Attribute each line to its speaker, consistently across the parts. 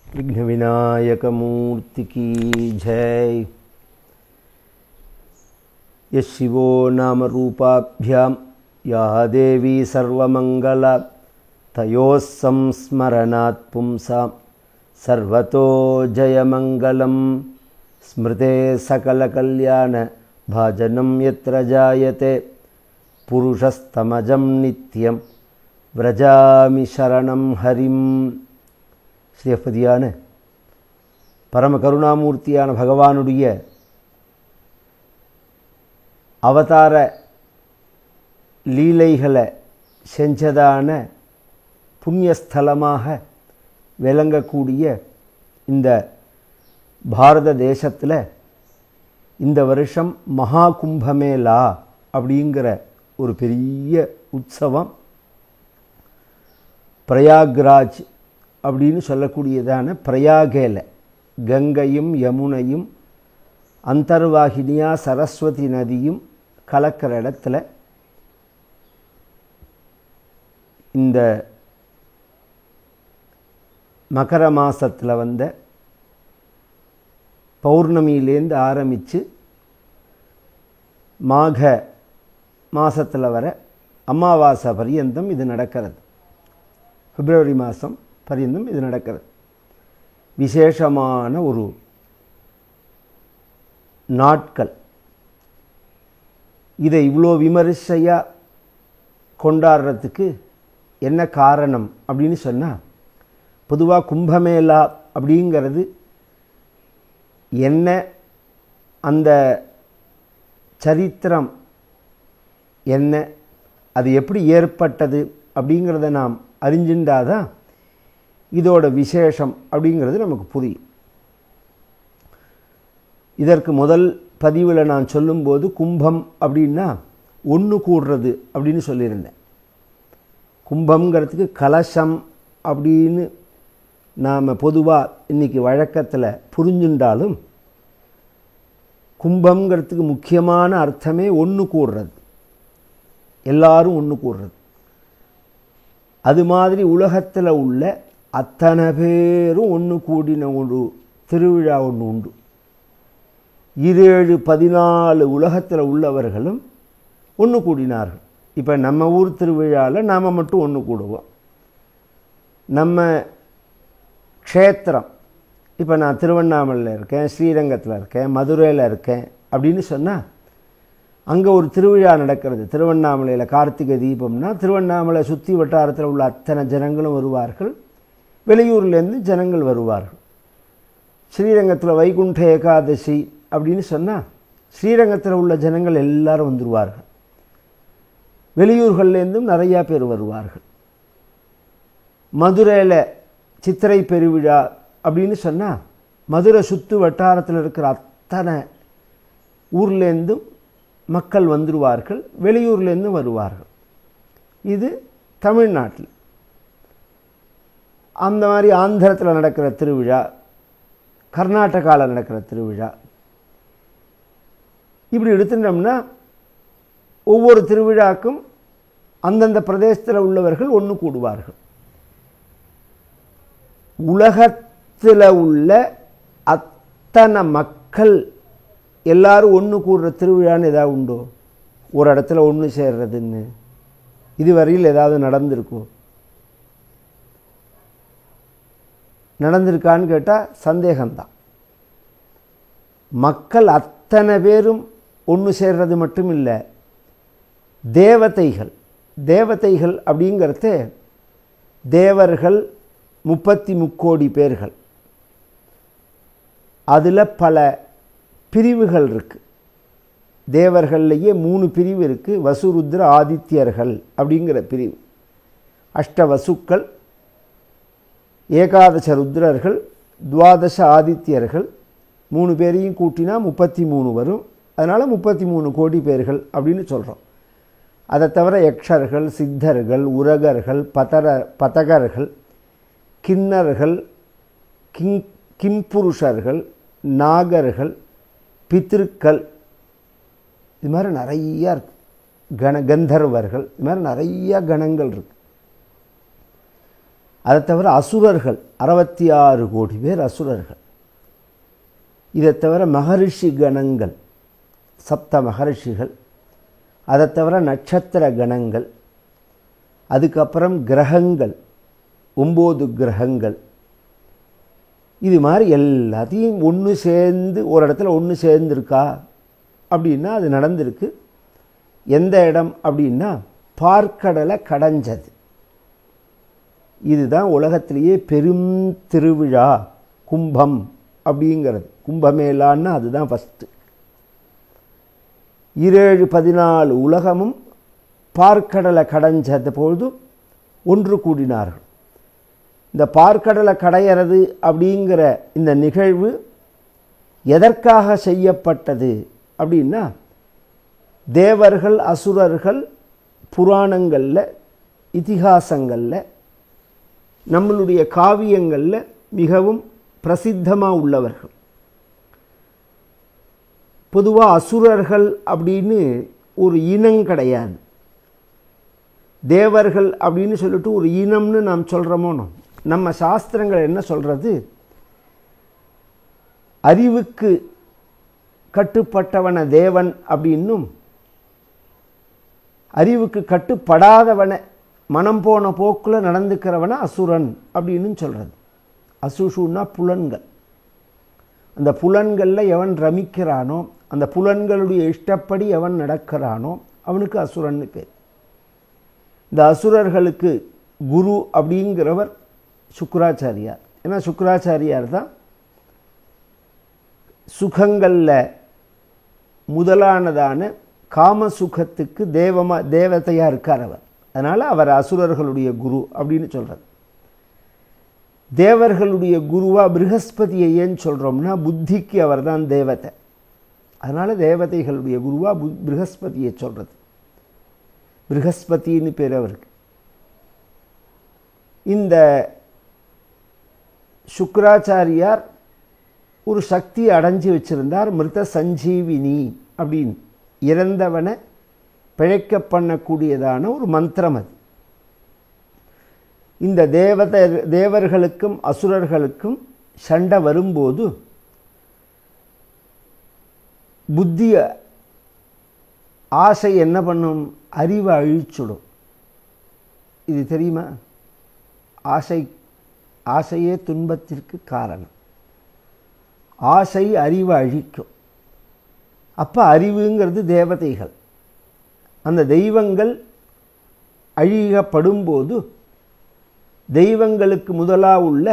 Speaker 1: विघ्न विनायक मूर्ति की जय। यशिवो नाम रूपाभ्यां या देवी सर्वमंगला तयोः संस्मरणात् पुंसां सर्वतो जयमंगलम्। स्मृते सकलकल्याण भाजनं यत्र जायते पुरुषस्तमजं नित्यं व्रजामि शरणं हरिं। ஸ்ரீயப்பதியான பரம கருணாமூர்த்தியான பகவானுடைய அவதார லீலைகளை செஞ்சதான புண்ணியஸ்தலமாக விளங்கக்கூடிய இந்த பாரத தேசத்தில் இந்த வருஷம் மகா கும்பமேளா அப்படிங்கிற ஒரு பெரிய உற்சவம் பிரயாக்ராஜ் அப்படின்னு சொல்லக்கூடியதான பிரயாகேல கங்கையும் யமுனையும் அந்தர்வாகினியா சரஸ்வதி நதியும் கலக்கிற இடத்துல இந்த மகர மாசத்தில் வந்த பௌர்ணமியிலேருந்து ஆரம்பித்து மாக மாதத்தில் வர அமாவாசை பரியந்தம் இது நடக்கிறது. பிப்ரவரி மாதம் பரியந்தம் இது நடக்கிறது. விசேஷமான ஒரு நாட்கள். இதை இவ்வளோ விமரிசையாக கொண்டாடுறதுக்கு என்ன காரணம் அப்படின்னு சொன்னால், பொதுவாக கும்பமேளா அப்படிங்கிறது என்ன, அந்த சரித்திரம் என்ன, அது எப்படி ஏற்பட்டது அப்படிங்கிறத நாம் அறிஞ்சின்றாதான் இதோட விசேஷம் அப்படிங்கிறது நமக்கு புரியும். இதற்கு முதல் பதிவில் நான் சொல்லும்போது கும்பம் அப்படின்னா ஒன்று கூடுறது அப்படின்னு சொல்லியிருந்தேன். கும்பம்ங்கிறதுக்கு கலசம் அப்படின்னு நாம் பொதுவாக இன்றைக்கி வழக்கத்தில் புரிஞ்சுட்டாலும், கும்பம்ங்கிறதுக்கு முக்கியமான அர்த்தமே ஒன்று கூடுறது, எல்லாரும் ஒன்று கூடுறது. அது மாதிரி உலகத்தில் உள்ள அத்தனை பேரும் ஒன்று கூடின ஒரு திருவிழா ஒன்று உண்டு. 17-14 உலகத்தில் உள்ளவர்களும் ஒன்று கூடினார்கள். இப்போ நம்ம ஊர் திருவிழாவில் நாம் மட்டும் ஒன்று கூடுவோம். நம்ம க்ஷேத்திரம், இப்போ நான் திருவண்ணாமலையில் இருக்கேன், ஸ்ரீரங்கத்தில் இருக்கேன், மதுரையில் இருக்கேன் அப்படின்னு சொன்னால் அங்கே ஒரு திருவிழா நடக்கிறது. திருவண்ணாமலையில் கார்த்திகை தீபம்னா திருவண்ணாமலை சுற்றி வட்டாரத்தில் உள்ள அத்தனை ஜனங்களும் வருவார்கள், வெளியூர்லேருந்து ஜனங்கள் வருவார்கள். ஸ்ரீரங்கத்தில் வைகுண்ட ஏகாதசி அப்படின்னு சொன்னால் ஸ்ரீரங்கத்தில் உள்ள ஜனங்கள் எல்லாரும் வந்துடுவார்கள், வெளியூர்கள்லேருந்தும் நிறையா பேர் வருவார்கள். மதுரையில் சித்திரை பெருவிழா அப்படின்னு சொன்னால் மதுரை சுற்று வட்டாரத்தில் இருக்கிற அத்தனை ஊர்லேருந்தும் மக்கள் வந்துடுவார்கள், வெளியூர்லேருந்தும் வருவார்கள். இது தமிழ்நாட்டில். அந்த மாதிரி ஆந்திரத்தில் நடக்கிற திருவிழா, கர்நாடகாவில் நடக்கிற திருவிழா, இப்படி எடுத்துட்டோம்னா ஒவ்வொரு திருவிழாக்கும் அந்தந்த பிரதேசத்தில் உள்ளவர்கள் ஒன்று கூடுவார்கள். உலகத்தில் உள்ள அத்தனை மக்கள் எல்லாரும் ஒன்று கூடுற திருவிழான்னு ஏதாவது உண்டோ? ஒரு இடத்துல ஒன்று சேர்றதுன்னு இதுவரையில் ஏதாவது நடந்திருக்கோ? நடந்திருக்கான்னு கேட்டால் சந்தேகம்தான். மக்கள் அத்தனை பேரும் ஒன்று சேர்றது மட்டும் இல்லை, தேவதைகள் அப்படிங்கிறது தேவர்கள் 33 கோடி பேர்கள். அதில் பல பிரிவுகள் இருக்குது. தேவர்கள்லேயே 3 பிரிவு இருக்குது. வசுருத்ர ஆதித்யர்கள் அப்படிங்கிற பிரிவு, அஷ்டவசுக்கள், ஏகாதச ருத்ரர்கள், துவாதச ஆதித்யர்கள், 3 பேரையும் கூட்டினா 33 வரும். அதனால் 33 கோடி பேர்கள் அப்படின்னு சொல்கிறோம். அதை தவிர யக்ஷர்கள், சித்தர்கள், உரகர்கள், பதகர்கள், கிண்ணர்கள், கிம்புருஷர்கள், நாகர்கள், பித்ருக்கள், இது மாதிரி நிறையா இருக்கு. கந்தர்வர்கள், இது மாதிரி நிறையா கணங்கள் இருக்கு. அதை தவிர அசுரர்கள் 66 கோடி பேர் அசுரர்கள். இதை தவிர மகரிஷி கணங்கள், சப்த மகரிஷிகள், அதை தவிர நட்சத்திர கணங்கள், அதுக்கப்புறம் கிரகங்கள் 9 கிரகங்கள். இது மாதிரி எல்லாத்தையும் ஒன்று சேர்ந்து ஒரு இடத்துல ஒன்று சேர்ந்துருக்கா அப்படின்னா அது நடந்திருக்கு. எந்த இடம் அப்படின்னா பார்க்கடலை கடைஞ்சது. இதுதான் உலகத்திலேயே பெரும் திருவிழா கும்பம் அப்படிங்கிறது. கும்பமேளான்னா அதுதான் ஃபஸ்ட்டு. 17-14 உலகமும் பார்க்கடலை கடைஞ்சது பொழுது ஒன்று கூடினார்கள். இந்த பார்க்கடலை கடையிறது அப்படிங்கிற இந்த நிகழ்வு எதற்காக செய்யப்பட்டது அப்படின்னா, தேவர்கள் அசுரர்கள் புராணங்களில், இதிகாசங்களில், நம்மளுடைய காவியங்களில் மிகவும் பிரசித்தமாக உள்ளவர்கள். பொதுவாக அசுரர்கள் அப்படின்னு ஒரு இனம் கிடையாது. தேவர்கள் அப்படின்னு சொல்லிட்டு ஒரு இனம்னு நாம் சொல்கிறோமோ. நம்ம சாஸ்திரங்கள் என்ன சொல்கிறது, அறிவுக்கு கட்டுப்பட்டவன தேவன் அப்படின்னும், அறிவுக்கு கட்டுப்படாதவனை மனம் போன போக்கில் நடந்துக்கிறவன அசுரன் அப்படின்னு சொல்கிறது. அசுஷுன்னா புலன்கள். அந்த புலன்களில் எவன் ரமிக்கிறானோ, அந்த புலன்களுடைய இஷ்டப்படி எவன் நடக்கிறானோ அவனுக்கு அசுரன்னு பேர். இந்த அசுரர்களுக்கு குரு அப்படிங்கிறவர் சுக்கிராச்சாரியார். ஏன்னா சுக்கிராச்சாரியார் தான் சுகங்களில் முதலானதான காம சுகத்துக்கு தேவதையாக இருக்கார் அவர். அதனால் அவர் அசுரர்களுடைய குரு அப்படின்னு சொல்கிறது. தேவர்களுடைய குருவாக ப்ரஹஸ்பதியை ஏன் சொல்கிறோம்னா, புத்திக்கு அவர் தான் தேவதை. அதனால் தேவதைகளுடைய குருவாக ப்ரஹஸ்பதியை சொல்கிறது. ப்ரஹஸ்பதின்னு பேர் அவருக்கு. இந்த சுக்கிராச்சாரியார் ஒரு சக்தியை அடைஞ்சி வச்சிருந்தார், மிருத சஞ்சீவினி அப்படின்னு. இறந்தவனை பிழைக்க பண்ணக்கூடியதான ஒரு மந்திரம் அது. இந்த தேவர்களுக்கும் அசுரர்களுக்கும் சண்டை வரும்போது புத்திய ஆசை என்ன பண்ணும், அறிவை அழிச்சுடும். இது தெரியுமா? ஆசையே துன்பத்திற்கு காரணம். ஆசை அறிவை அழிக்கும். அப்போ அறிவுங்கிறது தேவதைகள். அந்த தெய்வங்கள் அழிக்கப்படும்போது தெய்வங்களுக்கு முதலாக உள்ள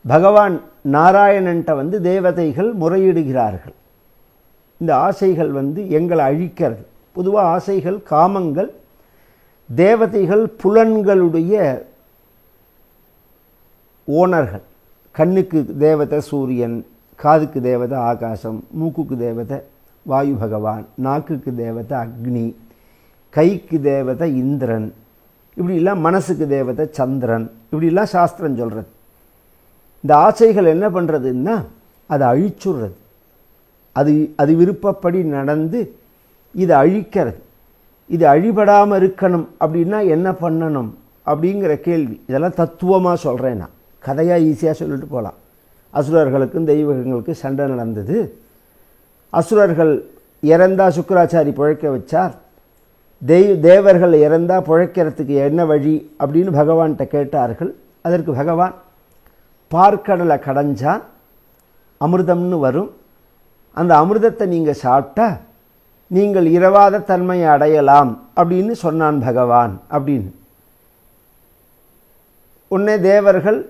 Speaker 1: பகவான் நாராயணன்ட்ட வந்து தேவதைகள் முறையிடுகிறார்கள். இந்த ஆசைகள் வந்து எங்களை அழிக்கிறது. பொதுவாக ஆசைகள், காமங்கள், தேவதைகள் புலன்களுடைய ஓனர்கள். கண்ணுக்கு தேவதை சூரியன், காதுக்கு தேவதை ஆகாசம், மூக்குக்கு தேவதை வாயு பகவான், நாக்குக்கு தேவதை அக்னி, கைக்கு தேவதை இந்திரன், இப்படிலாம் மனசுக்கு தேவதை சந்திரன், இப்படிலாம் சாஸ்திரம் சொல்கிறது. இந்த ஆசைகள் என்ன பண்ணுறதுன்னா அதை அழிச்சுடுறது. அது விருப்பப்படி நடந்து இதை அழிக்கிறது. இது அழிபடாமல் இருக்கணும் அப்படின்னா என்ன பண்ணணும் அப்படிங்கிற கேள்வி. இதெல்லாம் தத்துவமாக சொல்கிறேன் நான். கதையாக ஈஸியாக சொல்லிட்டு போகலாம். அசுரர்களுக்கும் தெய்வங்களுக்கும் சண்டை நடந்தது. அசுரர்கள் இறந்தா சுக்கிராச்சாரி பிழைக்க வச்சார். தேவர்கள் இறந்தா பிழைக்கிறதுக்கு என்ன வழி அப்படின்னு பகவான்கிட்ட கேட்டார்கள். அதற்கு பகவான் பார்க்கடலை கடைஞ்சான், அமிர்தம்னு வரும். அந்த அமிர்தத்தை நீங்கள் சாப்பிட்டா நீங்கள் இரவாத தன்மையை அடையலாம் அப்படின்னு சொன்னான் பகவான் அப்படின்னு. உடனே தேவர்கள்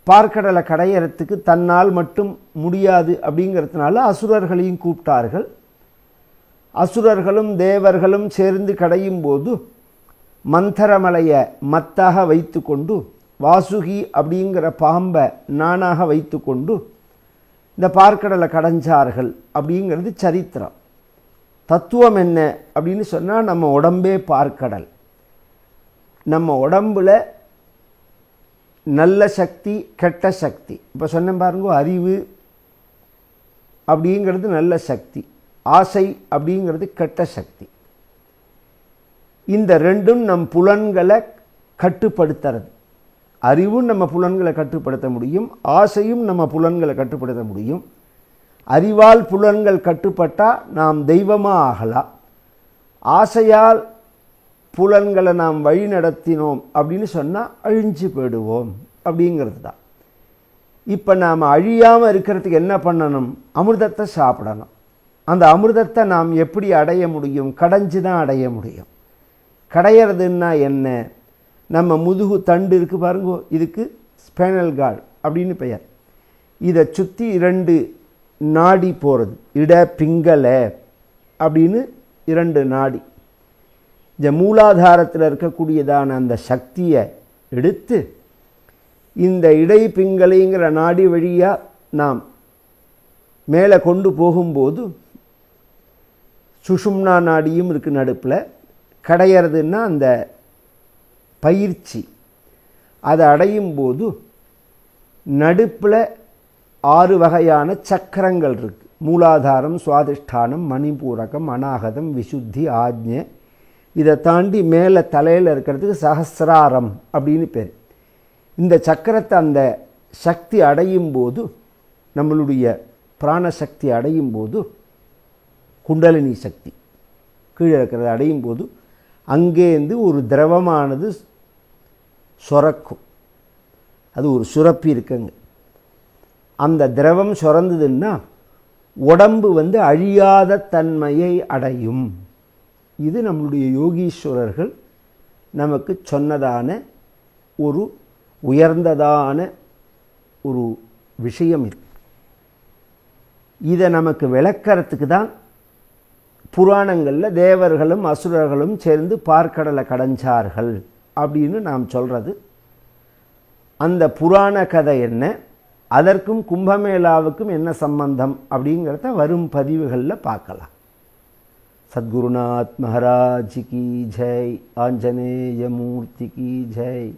Speaker 1: பார்க்கடலை கடையறதுக்கு தன்னால் மட்டும் முடியாது அப்படிங்கிறதுனால அசுரர்களையும் கூப்பிட்டார்கள். அசுரர்களும் தேவர்களும் சேர்ந்து கடையும் போது மந்தரமலையை மத்தாக வைத்து கொண்டு, வாசுகி அப்படிங்கிற பாம்பை நானாக வைத்து கொண்டு இந்த பார்க்கடலை கடைஞ்சார்கள் அப்படிங்கிறது சரித்திரம். தத்துவம் என்ன அப்படின்னு சொன்னால், நம்ம உடம்பே பார்க்கடல். நம்ம உடம்புல நல்ல சக்தி, கெட்ட சக்தி. இப்போ சொன்னேன் பாருங்க, அறிவு அப்படிங்கிறது நல்ல சக்தி, ஆசை அப்படிங்கிறது கெட்ட சக்தி. இந்த ரெண்டும் நம் புலன்களை கட்டுப்படுத்துறது. அறிவும் நம்ம புலன்களை கட்டுப்படுத்த முடியும், ஆசையும் நம்ம புலன்களை கட்டுப்படுத்த முடியும். அறிவால் புலன்கள் கட்டுப்பட்டால் நாம் தெய்வமாக ஆகலாம். ஆசையால் புலன்களை நாம் வழி நடத்தினோம் அப்படின்னு சொன்னால் அழிஞ்சு போயிடுவோம் அப்படிங்கிறது தான். இப்போ நாம் அழியாமல் இருக்கிறதுக்கு என்ன பண்ணணும்? அமிர்தத்தை சாப்பிடணும். அந்த அமிர்தத்தை நாம் எப்படி அடைய முடியும்? கடைஞ்சி தான் அடைய முடியும். கடையிறதுன்னா என்ன? நம்ம முதுகு தண்டு இருக்குது பாருங்க, இதுக்கு ஸ்பைனல் கார்டு அப்படின்னு பெயர். இதை சுற்றி 2 நாடி போகிறது, இட பிங்கள அப்படின்னு 2 நாடி. இந்த மூலாதாரத்தில் இருக்கக்கூடியதான அந்த சக்தியை எடுத்து இந்த இடை பிங்களைங்கிற நாடி வழியாக நாம் மேலே கொண்டு போகும்போது சுஷும்னா நாடியும் இருக்குது நடுப்பில். கடையிறதுன்னா அந்த பயிற்சி, அதை அடையும் போது நடுப்பில் 6 வகையான சக்கரங்கள் இருக்குது. மூலாதாரம், சுவாதிஷ்டானம், மணிபூரகம், அநாகதம், விசுத்தி, ஆஜ்ஞை. இதை தாண்டி மேலே தலையில் இருக்கிறதுக்கு சஹசிராரம் அப்படின்னு பேர். இந்த சக்கரத்தை அந்த சக்தி அடையும் போது, நம்மளுடைய பிராணசக்தி அடையும் போது, குண்டலினி சக்தி கீழே இருக்கிறத அடையும் போது அங்கேருந்து ஒரு திரவமானது சுரக்கும். அது ஒரு சுரப்பி இருக்குங்க. அந்த திரவம் சுரந்ததுன்னா உடம்பு அழியாத தன்மையை அடையும். இது நம்மளுடைய யோகீஸ்வரர்கள் நமக்கு சொன்னதான ஒரு உயர்ந்ததான ஒரு விஷயம். இதை நமக்கு விளக்கறதுக்கு தான் புராணங்களில் தேவர்களும் அசுரர்களும் சேர்ந்து பார்க்கடலை கடைஞ்சார்கள் அப்படின்னு நாம் சொல்கிறது. அந்த புராண கதை என்ன, அதற்கும் கும்பமேளாவுக்கும் என்ன சம்பந்தம் அப்படிங்கிறத வரும் பதிவுகளில் பார்க்கலாம். சத்குருநாத் மகாராஜ் கி ஜெய், ஆஞ்சநேய மூர்த்தி கி ஜெய்.